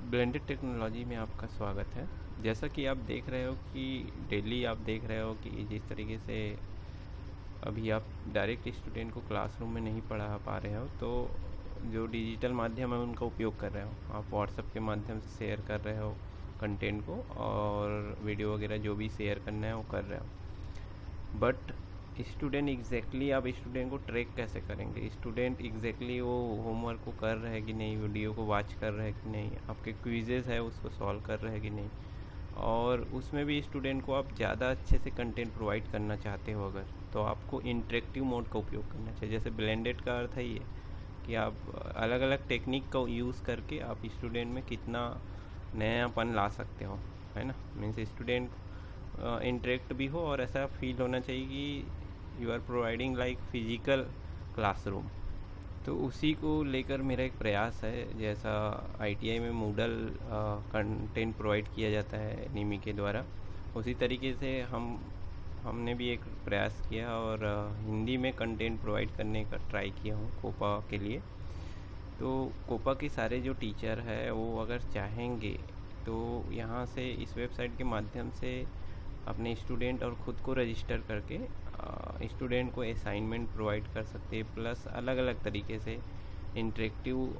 Blended technology में आपका स्वागत है। जैसा कि आप देख रहे हो कि डेली आप देख रहे हो कि जिस तरीके से अभी आप डायरेक्ट स्टूडेंट को क्लासरूम में नहीं पढ़ा पा रहे हो, तो जो डिजिटल माध्यम है उनका उपयोग कर रहे हो। आप व्हाट्सएप के माध्यम से शेयर कर रहे हो कंटेंट को, और वीडियो वगैरह जो भी शेयर करना है वो कर रहे हो। बट स्टूडेंट एग्जैक्टली आप स्टूडेंट को ट्रैक कैसे करेंगे? स्टूडेंट एग्जैक्टली वो होमवर्क को कर रहे हैं कि नहीं, वीडियो को वॉच कर रहे हैं कि नहीं, आपके क्विजेज़ है उसको सॉल्व कर रहे हैं कि नहीं। और उसमें भी स्टूडेंट को आप ज़्यादा अच्छे से कंटेंट प्रोवाइड करना चाहते हो अगर, तो आपको इंटरेक्टिव मोड का उपयोग करना चाहिए। जैसे ब्लेंडेड का अर्थ है ये कि आप अलग अलग टेक्निक का यूज़ करके आप स्टूडेंट में कितना नयापन ला सकते हो, है ना। मीन्स स्टूडेंट इंटरेक्ट भी हो और ऐसा फील होना चाहिए कि you are providing like physical classroom. तो उसी को लेकर मेरा एक प्रयास है। जैसा आईटीआई में मूडल कंटेंट प्रोवाइड किया जाता है निमी के द्वारा, उसी तरीके से हमने भी एक प्रयास किया और हिंदी में कंटेंट प्रोवाइड करने का ट्राई किया हूँ कोपा के लिए। तो कोपा के सारे जो टीचर है वो अगर चाहेंगे तो यहाँ से इस वेबसाइट के माध्यम से अपने स्टूडेंट और ख़ुद को रजिस्टर करके स्टूडेंट को असाइनमेंट प्रोवाइड कर सकते हैं, प्लस अलग अलग तरीके से इंटरेक्टिव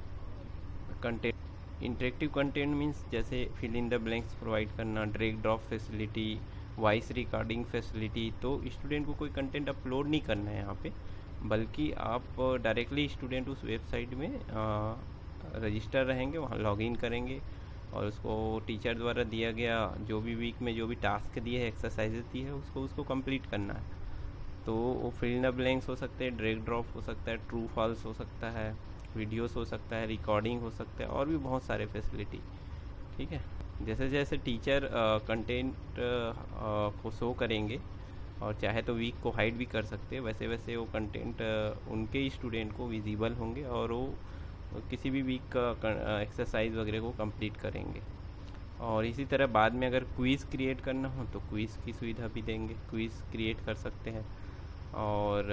कंटेंट मीन्स जैसे fill in the blanks provide करना, drag drop facility, voice recording facility. तो स्टूडेंट को कोई कंटेंट अपलोड नहीं करना है यहाँ पे, बल्कि आप डायरेक्टली स्टूडेंट उस वेबसाइट में रजिस्टर रहेंगे, वहाँ लॉगिन करेंगे और उसको टीचर द्वारा दिया गया जो भी वीक में जो भी टास्क दिए है, एक्सरसाइजेज दी है, उसको कंप्लीट करना है। तो वो फिल इन द ब्लैंक्स हो सकते हैं, ड्रैग ड्रॉप हो सकता है, ट्रू फॉल्स हो सकता है, वीडियोस हो सकता है, रिकॉर्डिंग हो सकता है, और भी बहुत सारे फैसिलिटी। ठीक है। जैसे जैसे टीचर कंटेंट को शो करेंगे और चाहे तो वीक को हाइड भी कर सकते हैं, वैसे वैसे वो कंटेंट उनके ही स्टूडेंट को विजिबल होंगे और वो किसी भी वीक का एक्सरसाइज वगैरह को कंप्लीट करेंगे। और इसी तरह बाद में अगर क्विज़ क्रिएट करना हो तो क्विज़ की सुविधा भी देंगे, क्विज़ क्रिएट कर सकते हैं। और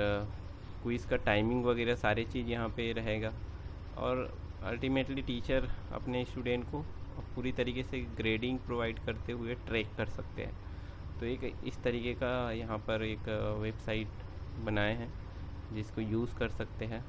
क्विज़ का टाइमिंग वगैरह सारी चीज़ यहाँ पे रहेगा। और अल्टीमेटली टीचर अपने स्टूडेंट को पूरी तरीके से ग्रेडिंग प्रोवाइड करते हुए ट्रैक कर सकते हैं। तो एक इस तरीके का यहाँ पर एक वेबसाइट बनाए हैं जिसको यूज़ कर सकते हैं।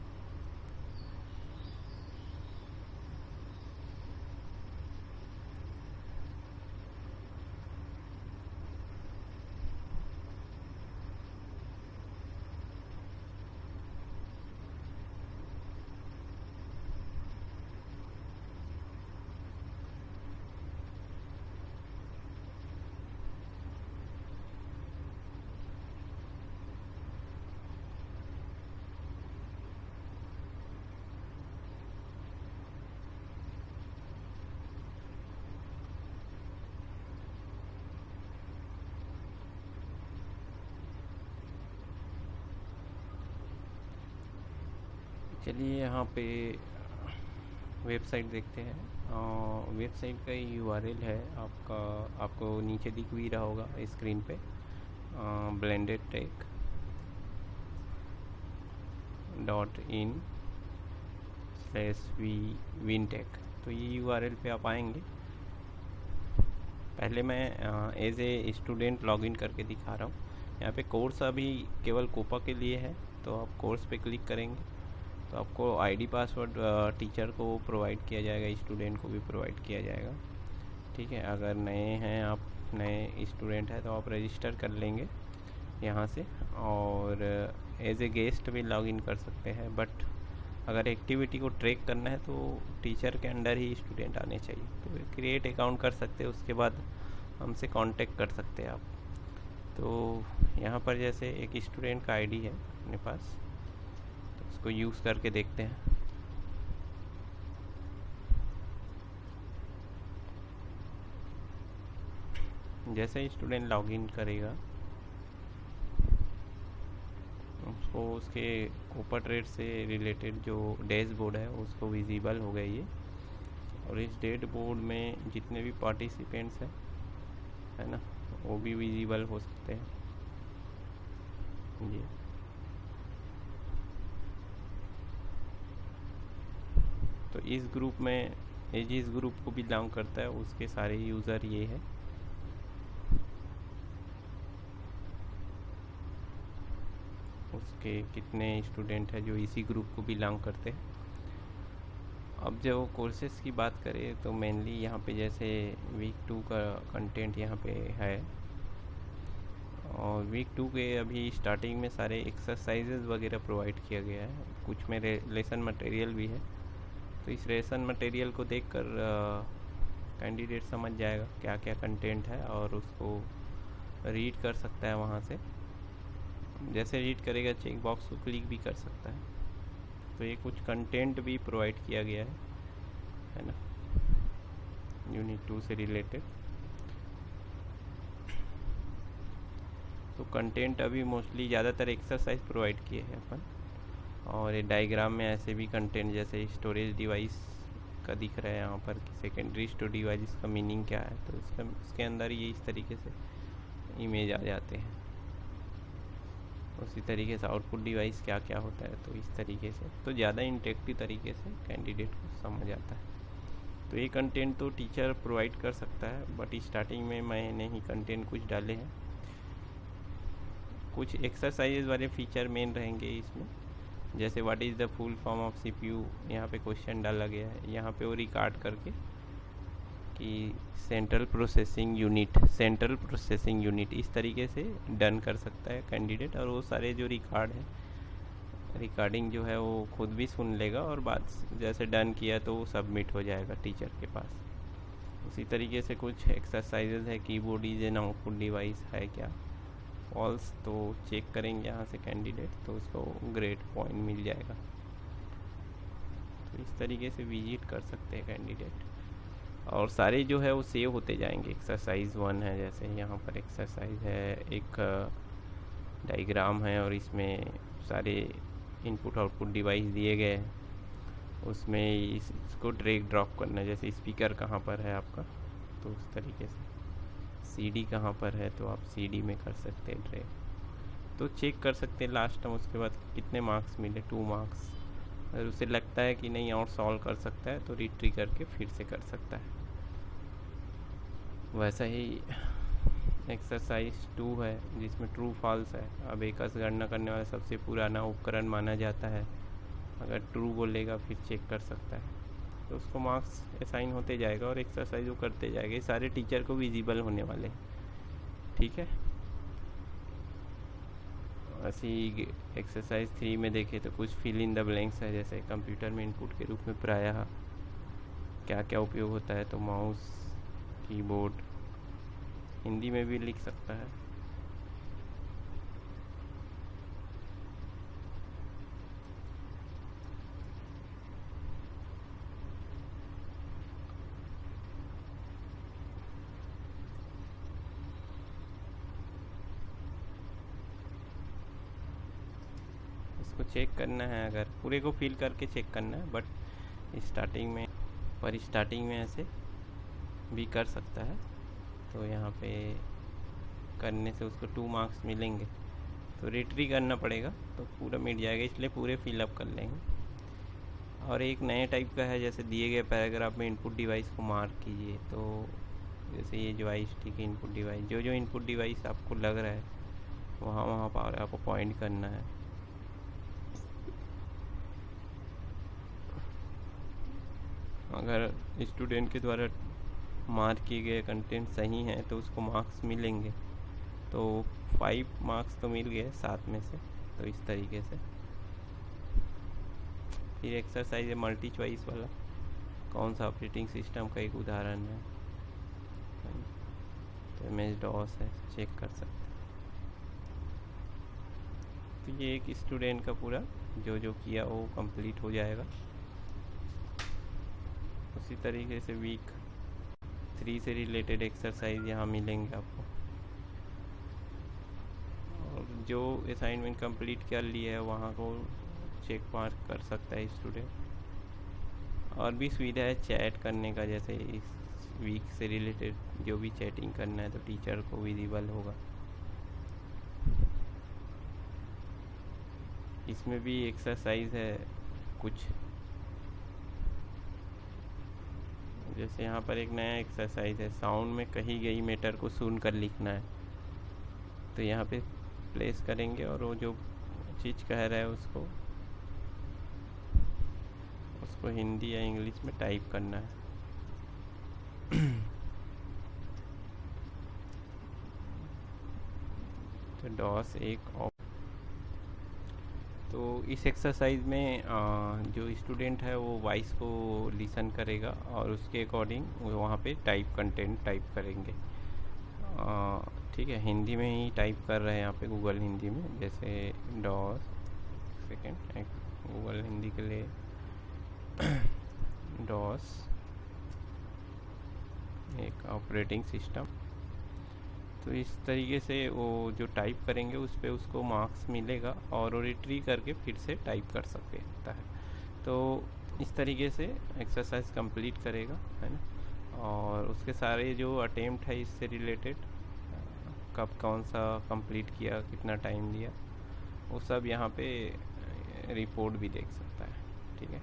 चलिए यहाँ पे वेबसाइट देखते हैं। वेबसाइट का यूआरएल है आपका, आपको नीचे दिख भी रहा होगा स्क्रीन पे, blendedtech.in/winTech। तो ये यूआरएल पे आप आएंगे। पहले मैं एज ए स्टूडेंट लॉगिन करके दिखा रहा हूँ। यहाँ पे कोर्स अभी केवल कोपा के लिए है, तो आप कोर्स पे क्लिक करेंगे तो आपको आईडी पासवर्ड टीचर को प्रोवाइड किया जाएगा, स्टूडेंट को भी प्रोवाइड किया जाएगा। ठीक है। अगर नए हैं, आप नए स्टूडेंट हैं, तो आप रजिस्टर कर लेंगे यहाँ से और एज ए गेस्ट भी लॉगिन कर सकते हैं। बट अगर एक्टिविटी को ट्रैक करना है तो टीचर के अंडर ही स्टूडेंट आने चाहिए। तो क्रिएट अकाउंट कर सकते हैं, उसके बाद हमसे कांटेक्ट कर सकते हैं आप। तो यहाँ पर जैसे एक स्टूडेंट का आईडी है अपने पास, तो उसको यूज़ करके देखते हैं। जैसे ही स्टूडेंट लॉगिन करेगा उसको उसके कोपा ट्रेड से रिलेटेड जो डैशबोर्ड है उसको विजिबल हो गया ये। और इस डैशबोर्ड में जितने भी पार्टिसिपेंट्स हैं, है ना, वो भी विजिबल हो सकते हैं। जी। तो इस ग्रुप में ये जिस ग्रुप को बिलोंग करता है उसके सारे यूज़र ये है। उसके कितने स्टूडेंट हैं जो इसी ग्रुप को बिलोंग करते हैं। अब जो कोर्सेज़ की बात करें तो मेनली यहाँ पे जैसे वीक 2 का कंटेंट यहाँ पे है, और वीक 2 के अभी स्टार्टिंग में सारे एक्सरसाइजेज वगैरह प्रोवाइड किया गया है। कुछ में लेसन मटेरियल भी है, तो इस लेसन मटेरियल को देखकर कैंडिडेट समझ जाएगा क्या क्या कंटेंट है और उसको रीड कर सकता है। वहाँ से जैसे रीड करेगा चेक बॉक्स को क्लिक भी कर सकता है। तो ये कुछ कंटेंट भी प्रोवाइड किया गया है ना, यूनिट 2 से रिलेटेड। तो कंटेंट अभी मोस्टली ज़्यादातर एक्सरसाइज प्रोवाइड किए हैं अपन, और ये डायग्राम में ऐसे भी कंटेंट जैसे स्टोरेज डिवाइस का दिख रहा है यहाँ पर कि सेकेंडरी स्टोरेज डिवाइस का मीनिंग क्या है, तो इसके अंदर ये इस तरीके से इमेज आ जाते हैं। उसी तरीके से आउटपुट डिवाइस क्या क्या होता है, तो इस तरीके से तो ज़्यादा इंटरेक्टिव तरीके से कैंडिडेट को समझ आता है। तो ये कंटेंट तो टीचर प्रोवाइड कर सकता है, बट स्टार्टिंग में मैंने ही कंटेंट कुछ डाले हैं। कुछ एक्सरसाइजेज वाले फीचर मेन रहेंगे इसमें, जैसे what is the full form of CPU, यहाँ पे क्वेश्चन डाला गया है। यहाँ पे वो रिकॉर्ड करके कि सेंट्रल प्रोसेसिंग यूनिट इस तरीके से डन कर सकता है कैंडिडेट, और वो सारे जो रिकॉर्डिंग जो है वो खुद भी सुन लेगा, और बाद जैसे डन किया तो वो सबमिट हो जाएगा टीचर के पास। उसी तरीके से कुछ एक्सरसाइजेज है, keyboard is an output device है क्या, फॉल्स तो चेक करेंगे यहाँ से कैंडिडेट, तो उसको ग्रेड पॉइंट मिल जाएगा। तो इस तरीके से विजिट कर सकते हैं कैंडिडेट, और सारे जो है वो सेव होते जाएंगे। एक्सरसाइज 1 है, जैसे यहाँ पर एक्सरसाइज है, एक डायग्राम है, और इसमें सारे इनपुट आउटपुट डिवाइस दिए गए हैं। उसमें इसको ड्रैग ड्रॉप करना है, जैसे स्पीकर कहाँ पर है आपका, तो उस तरीके से सीडी कहाँ पर है, तो आप सीडी में कर सकते हैं ड्रैग। तो चेक कर सकते हैं लास्ट में उसके बाद कितने मार्क्स मिले, 2 मार्क्स। अगर उसे लगता है कि नहीं और सॉल्व कर सकता है तो रिट्री करके फिर से कर सकता है। वैसा ही एक्सरसाइज 2 है जिसमें ट्रू फॉल्स है। अब एकस गणना करने वाला सबसे पुराना उपकरण माना जाता है, अगर ट्रू बोलेगा फिर चेक कर सकता है, तो उसको मार्क्स असाइन होते जाएगा और एक्सरसाइज वो करते जाएगा। ये सारे टीचर को विजिबल होने वाले हैं, ठीक है। ऐसी एक्सरसाइज 3 में देखें तो कुछ फिल इन द ब्लैंक्स है, जैसे कंप्यूटर में इनपुट के रूप में प्रायः क्या क्या उपयोग होता है, तो माउस, कीबोर्ड, हिंदी में भी लिख सकता है। इसको चेक करना है, अगर पूरे को फिल करके चेक करना है, बट स्टार्टिंग में ऐसे भी कर सकता है। तो यहाँ पे करने से उसको 2 मार्क्स मिलेंगे, तो रिट्री करना पड़ेगा तो पूरा मिट जाएगा, इसलिए पूरे फिलअप कर लेंगे। और एक नए टाइप का है, जैसे दिए गए पैराग्राफ में इनपुट डिवाइस को मार्क कीजिए, तो जैसे ये डिवाइस, ठीक है, इनपुट डिवाइस, जो जो इनपुट डिवाइस आपको लग रहा है वहाँ पर आपको पॉइंट करना है। अगर स्टूडेंट के द्वारा मार्क किए गए कंटेंट सही हैं तो उसको मार्क्स मिलेंगे, तो 5 मार्क्स तो मिल गए 7 में से। तो इस तरीके से फिर एक्सरसाइज है मल्टी चॉइस वाला, कौन सा ऑपरेटिंग सिस्टम का एक उदाहरण है, तो MS DOS है, चेक कर सकते हैं। तो ये एक स्टूडेंट का पूरा जो किया वो कंप्लीट हो जाएगा। उसी तरीके से वीक 3 से रिलेटेड एक्सरसाइज यहाँ मिलेंगे आपको, और जो असाइनमेंट कंप्लीट कर लिया है वहाँ को चेक मार्क कर सकता है स्टूडेंट। और भी सुविधा है चैट करने का, जैसे इस वीक से रिलेटेड जो भी चैटिंग करना है तो टीचर को विजिबल होगा। इसमें भी एक्सरसाइज है कुछ, जैसे यहाँ पर एक नया एक्सरसाइज है, साउंड में कही गई मैटर को सुनकर लिखना है। तो यहाँ पे प्लेस करेंगे और वो जो चीज़ कह रहा है उसको हिंदी या इंग्लिश में टाइप करना है। तो डॉस एक तो इस एक्सरसाइज में जो स्टूडेंट है वो वॉइस को लिसन करेगा और उसके अकॉर्डिंग वो वहाँ पे कंटेंट टाइप करेंगे। ठीक है, हिंदी में ही टाइप कर रहे हैं यहाँ पे गूगल हिंदी में। जैसे डॉस सेकेंड गूगल हिंदी के लिए डॉस एक ऑपरेटिंग सिस्टम। तो इस तरीके से वो जो टाइप करेंगे उस पर उसको मार्क्स मिलेगा और वो रिट्रीव करके फिर से टाइप कर सकता है। तो इस तरीके से एक्सरसाइज कंप्लीट करेगा, है ना। और उसके सारे जो अटेम्प्ट है इससे रिलेटेड, कब कौन सा कंप्लीट किया, कितना टाइम लिया, वो सब यहाँ पे रिपोर्ट भी देख सकता है। ठीक है,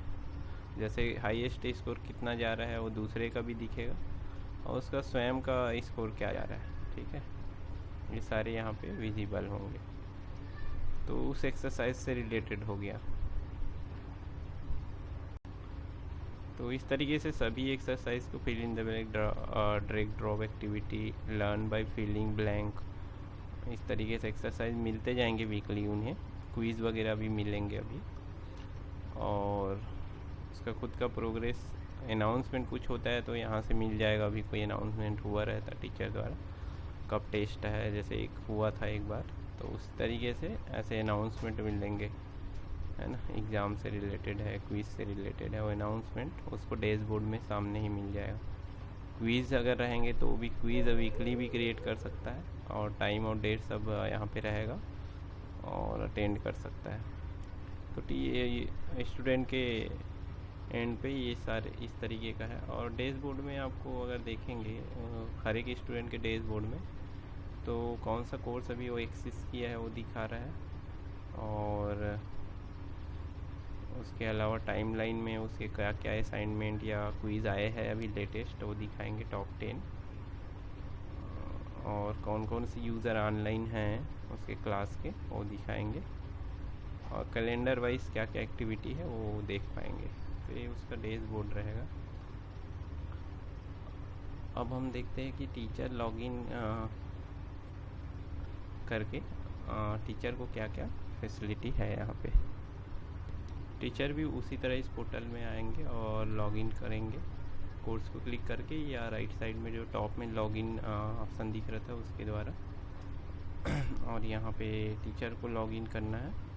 जैसे हाईएस्ट स्कोर कितना जा रहा है वो दूसरे का भी दिखेगा और उसका स्वयं का स्कोर क्या जा रहा है। ठीक है, ये सारे यहाँ पे विजिबल होंगे। तो उस एक्सरसाइज से रिलेटेड हो गया। तो इस तरीके से सभी एक्सरसाइज को fill in the blank, drag drop activity, learn by filling blank, इस तरीके से एक्सरसाइज मिलते जाएंगे वीकली। उन्हें क्विज़ वगैरह भी मिलेंगे अभी। और उसका खुद का प्रोग्रेस अनाउंसमेंट कुछ होता है तो यहाँ से मिल जाएगा। अभी कोई अनाउंसमेंट हुआ रहता टीचर द्वारा, कब टेस्ट है, जैसे एक हुआ था एक बार, तो उस तरीके से ऐसे अनाउंसमेंट मिलेंगे, है ना। एग्ज़ाम से रिलेटेड है, क्विज़ से रिलेटेड है, वो अनाउंसमेंट उसको डैशबोर्ड में सामने ही मिल जाएगा। क्विज़ अगर रहेंगे तो भी क्विज़ वीकली भी क्रिएट कर सकता है और टाइम और डेट सब यहाँ पे रहेगा और अटेंड कर सकता है। तो ये स्टूडेंट के एंड पे ये सारे इस तरीके का है। और डैशबोर्ड में आपको अगर देखेंगे हर एक स्टूडेंट के डैशबोर्ड में, तो कौन सा कोर्स अभी वो एक्सेस किया है वो दिखा रहा है। और उसके अलावा टाइमलाइन में उसके क्या क्या असाइनमेंट या क्विज़ आए हैं अभी लेटेस्ट, वो दिखाएंगे टॉप 10। और कौन कौन से यूज़र ऑनलाइन हैं उसके क्लास के, वो दिखाएंगे। और कैलेंडर वाइज क्या क्या एक्टिविटी है वो देख पाएंगे। तो ये उसका डैशबोर्ड रहेगा। अब हम देखते हैं कि टीचर लॉगिन करके टीचर को क्या क्या फैसिलिटी है यहाँ पे। टीचर भी उसी तरह इस पोर्टल में आएंगे और लॉगिन करेंगे। कोर्स को क्लिक करके या राइट साइड में जो टॉप में लॉगिन ऑप्शन दिख रहा था उसके द्वारा और यहाँ पे टीचर को लॉगिन करना है।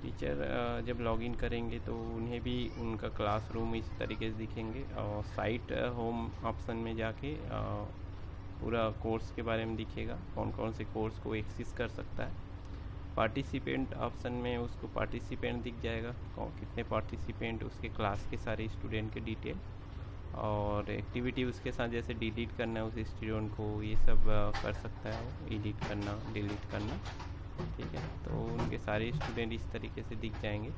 टीचर जब लॉगिन करेंगे तो उन्हें भी उनका क्लासरूम इस तरीके से दिखेंगे और साइट होम ऑप्शन में जाके पूरा कोर्स के बारे में दिखेगा, कौन कौन से कोर्स को एक्सेस कर सकता है। पार्टिसिपेंट ऑप्शन में उसको पार्टिसिपेंट दिख जाएगा, कौन कितने पार्टिसिपेंट, उसके क्लास के सारे स्टूडेंट के डिटेल और एक्टिविटी उसके साथ जैसे डिलीट करना है उस स्टूडेंट को, ये सब कर सकता है वो, एडिट करना, डिलीट करना। ठीक है, तो उनके सारे स्टूडेंट इस तरीके से दिख जाएंगे।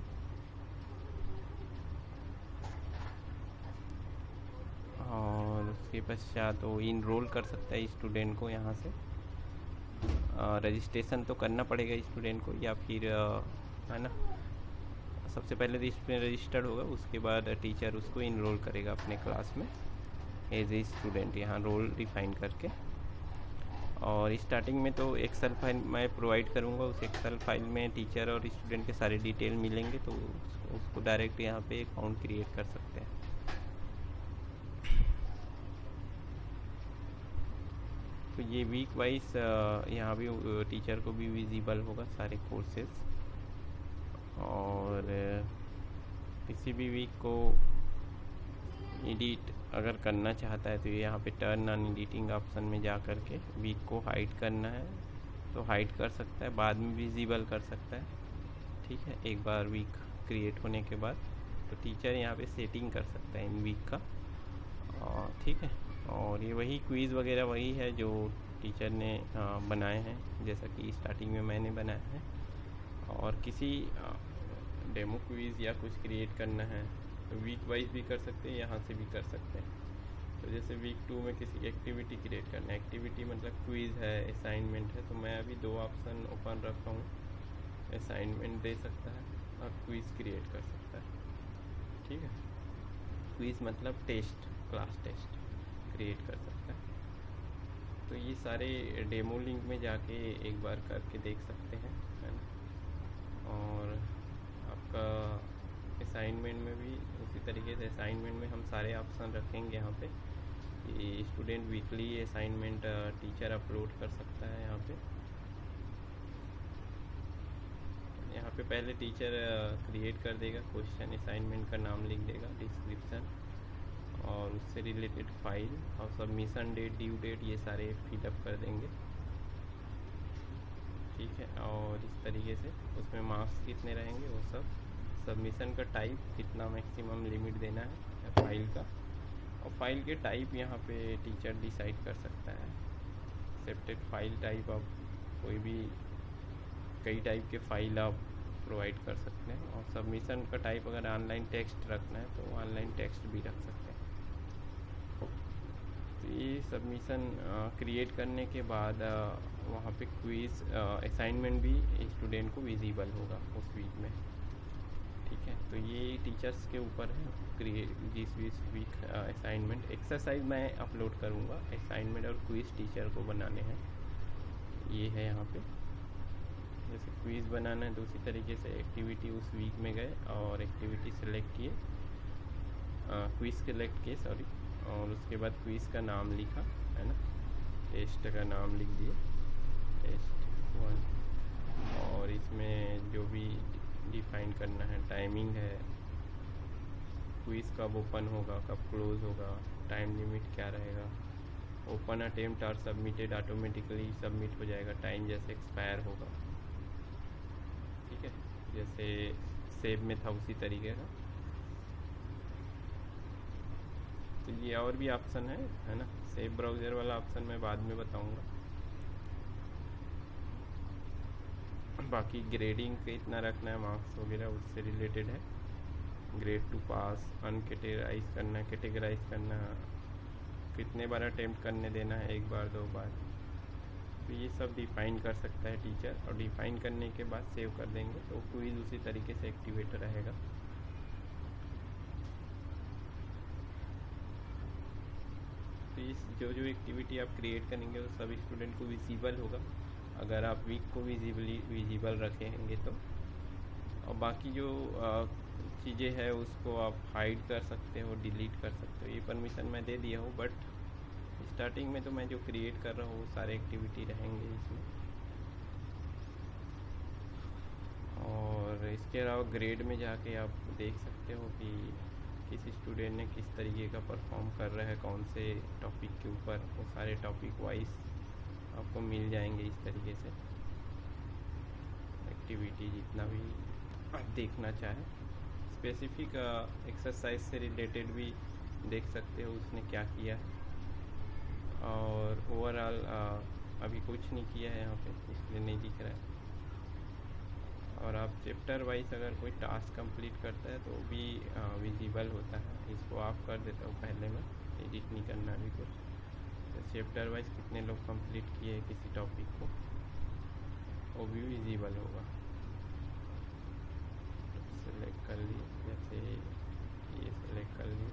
और उसके पश्चात वो इनरोल कर सकता है स्टूडेंट को। यहाँ से रजिस्ट्रेशन तो करना पड़ेगा स्टूडेंट को, या फिर है ना, सबसे पहले तो स्टूडेंट रजिस्टर्ड होगा, उसके बाद टीचर उसको इनरोल करेगा अपने क्लास में एज ए स्टूडेंट, यहाँ रोल डिफाइन करके। और स्टार्टिंग में तो एक्सेल फाइल मैं प्रोवाइड करूँगा, उस एक्सेल फाइल में टीचर और स्टूडेंट के सारे डिटेल मिलेंगे, तो उसको डायरेक्ट यहाँ पे अकाउंट क्रिएट कर सकते हैं। तो ये वीक वाइज यहाँ भी टीचर को भी विजिबल होगा सारे कोर्सेज। और किसी भी वीक को एडिट अगर करना चाहता है तो ये यहाँ पे टर्न ऑन एडिटिंग ऑप्शन में जा कर के वीक को हाइड करना है तो हाइड कर सकता है, बाद में विजिबल कर सकता है। ठीक है, एक बार वीक क्रिएट होने के बाद तो टीचर यहाँ पे सेटिंग कर सकता है इन वीक का। ठीक है, और ये वही क्विज़ वगैरह वही है जो टीचर ने बनाए हैं, जैसा कि स्टार्टिंग में मैंने बनाया है। और किसी डेमो क्विज़ या कुछ क्रिएट करना है तो वीक वाइज भी कर सकते हैं, यहाँ से भी कर सकते हैं। तो जैसे वीक 2 में किसी एक्टिविटी क्रिएट करना है, एक्टिविटी मतलब क्विज़ है, असाइनमेंट है, तो मैं अभी 2 ऑप्शन ओपन रखा हूँ। असाइनमेंट दे सकता है और क्विज़ क्रिएट कर सकता है, ठीक है। क्विज़ मतलब टेस्ट, क्लास टेस्ट क्रिएट कर सकता है। तो ये सारे डेमो लिंक में जाके एक बार करके देख सकते हैं, है ना। और आपका असाइनमेंट में भी उसी तरीके से, असाइनमेंट में हम सारे ऑप्शन रखेंगे यहाँ पे कि student weekly assignment teacher upload कर सकता है। यहाँ पे पहले टीचर क्रिएट कर देगा क्वेश्चन, असाइनमेंट का नाम लिख देगा, डिस्क्रिप्शन और उससे रिलेटेड फाइल और सबमिशन डेट, ड्यू डेट, ये सारे फिलअप कर देंगे, ठीक है। और इस तरीके से उसमें मार्क्स कितने रहेंगे वो सब, सबमिशन का टाइप कितना मैक्सिमम लिमिट देना है फाइल का, और फाइल के टाइप यहाँ पे टीचर डिसाइड कर सकता है। एक्सेप्टेड फाइल टाइप, आप कोई भी कई टाइप के फाइल आप प्रोवाइड कर सकते हैं। और सबमिशन का टाइप अगर ऑनलाइन टेक्स्ट रखना है तो ऑनलाइन टेक्स्ट भी रख सकते हैं। तो ये सबमिशन क्रिएट करने के बाद वहाँ पे क्विज़ असाइनमेंट भी स्टूडेंट को विजिबल होगा उस वीक में, ठीक है। तो ये टीचर्स के ऊपर है जिस वीक असाइनमेंट, एक्सरसाइज मैं अपलोड करूँगा, असाइनमेंट और क्विज़ टीचर को बनाने हैं। ये है यहाँ पे, जैसे क्विज़ बनाना है तो उसी तरीके से एक्टिविटी उस वीक में गए और एक्टिविटी सेलेक्ट किए, क्विज़ सेलेक्ट किए सॉरी, और उसके बाद क्विज़ का नाम लिखा, है ना, टेस्ट का नाम लिख दिए, टेस्ट 1। और इसमें जो भी डिफाइन करना है, टाइमिंग है, क्विज़ कब ओपन होगा, कब क्लोज होगा, टाइम लिमिट क्या रहेगा, ओपन अटेम्प्ट और सबमिटेड ऑटोमेटिकली सबमिट हो जाएगा टाइम जैसे एक्सपायर होगा, ठीक है। जैसे सेव में था उसी तरीके का। तो ये और भी ऑप्शन है ना, सेव ब्राउज़र वाला ऑप्शन मैं बाद में बताऊंगा। बाकी ग्रेडिंग के इतना रखना है, मार्क्स वगैरह उससे रिलेटेड है। ग्रेड 2 पास, अनकेटेगराइज करना, कैटेगराइज करना, कितने बार अटेम्प्ट करने देना है, 1 बार 2 बार, तो ये सब डिफ़ाइन कर सकता है टीचर। और डिफ़ाइन करने के बाद सेव कर देंगे तो क्विज़ उसी तरीके से एक्टिवेट रहेगा। तो इस जो एक्टिविटी आप क्रिएट करेंगे वो सब स्टूडेंट को विजिबल होगा, अगर आप वीक को विजिबल रखेंगे तो। और बाकी जो चीज़ें हैं उसको आप हाइड कर सकते हो, डिलीट कर सकते हो, ये परमिशन मैं दे दिया हूँ। बट स्टार्टिंग में तो मैं जो क्रिएट कर रहा हूँ वो सारे एक्टिविटी रहेंगे इसमें। और इसके अलावा ग्रेड में जाके आप देख सकते हो कि किस स्टूडेंट ने किस तरीके का परफॉर्म कर रहा है, कौन से टॉपिक के ऊपर, वो सारे टॉपिक वाइज आपको मिल जाएंगे इस तरीके से। एक्टिविटी जितना भी आप देखना चाहें, स्पेसिफिक एक्सरसाइज से रिलेटेड भी देख सकते हो उसने क्या किया है। और ओवरऑल अभी कुछ नहीं किया है यहाँ पे, इसलिए नहीं दिख रहा है। और आप चैप्टर वाइज अगर कोई टास्क कंप्लीट करता है तो भी विजिबल होता है। इसको ऑफ कर देता हूँ पहले मैं, एडिट नहीं करना अभी कुछ। तो चैप्टर वाइज कितने लोग कंप्लीट किए किसी टॉपिक को वो भी विजिबल होगा। सेलेक्ट कर लिए, जैसे ये सेलेक्ट कर लिए,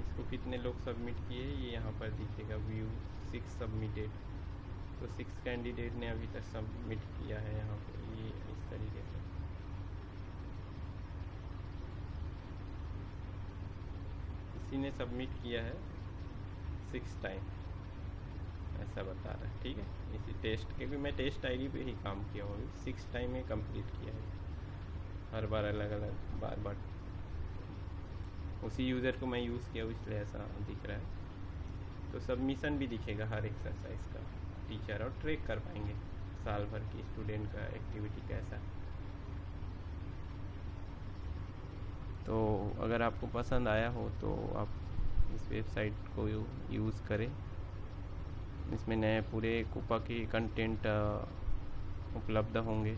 इसको कितने लोग सबमिट किए ये यहाँ पर दिखेगा, व्यू 6 सबमिटेड। तो 6 कैंडिडेट ने अभी तक सबमिट किया है यहाँ पे, ये इस तरीके से। इसी ने सबमिट किया है 6 टाइम, ऐसा बता रहा है, ठीक है। इसी टेस्ट के भी मैं टेस्ट आईडी पे ही काम किया हूँ, 6 टाइम में कंप्लीट किया है, हर बार अलग अलग बार उसी यूज़र को मैं यूज़ किया हूँ इसलिए ऐसा दिख रहा है। तो सबमिशन भी दिखेगा हर एक्सरसाइज का टीचर, और ट्रैक कर पाएंगे साल भर की स्टूडेंट का एक्टिविटी कैसा है। तो अगर आपको पसंद आया हो तो आप इस वेबसाइट को यूज़ करें। इसमें नए पूरे कूपा के कंटेंट उपलब्ध होंगे।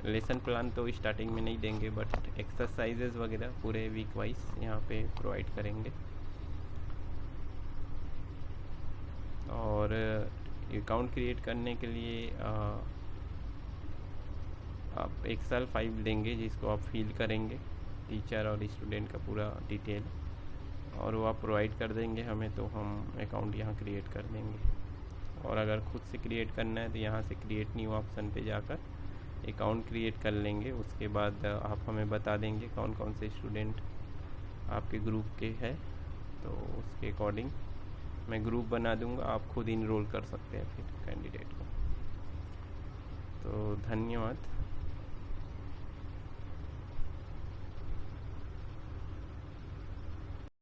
लेसन प्लान तो स्टार्टिंग में नहीं देंगे, बट एक्सरसाइजेज वगैरह पूरे वीक वाइज यहाँ पे प्रोवाइड करेंगे। और अकाउंट क्रिएट करने के लिए आप एक्सेल फाइल देंगे जिसको आप फिल करेंगे, टीचर और स्टूडेंट का पूरा डिटेल, और वो आप प्रोवाइड कर देंगे हमें, तो हम अकाउंट यहाँ क्रिएट कर देंगे। और अगर खुद से क्रिएट करना है तो यहाँ से क्रिएट न्यू ऑप्शन पे जाकर अकाउंट क्रिएट कर लेंगे। उसके बाद आप हमें बता देंगे कौन कौन से स्टूडेंट आपके ग्रुप के हैं, तो उसके अकॉर्डिंग मैं ग्रुप बना दूंगा, आप खुद इनरोल कर सकते हैं फिर कैंडिडेट को। तो धन्यवाद।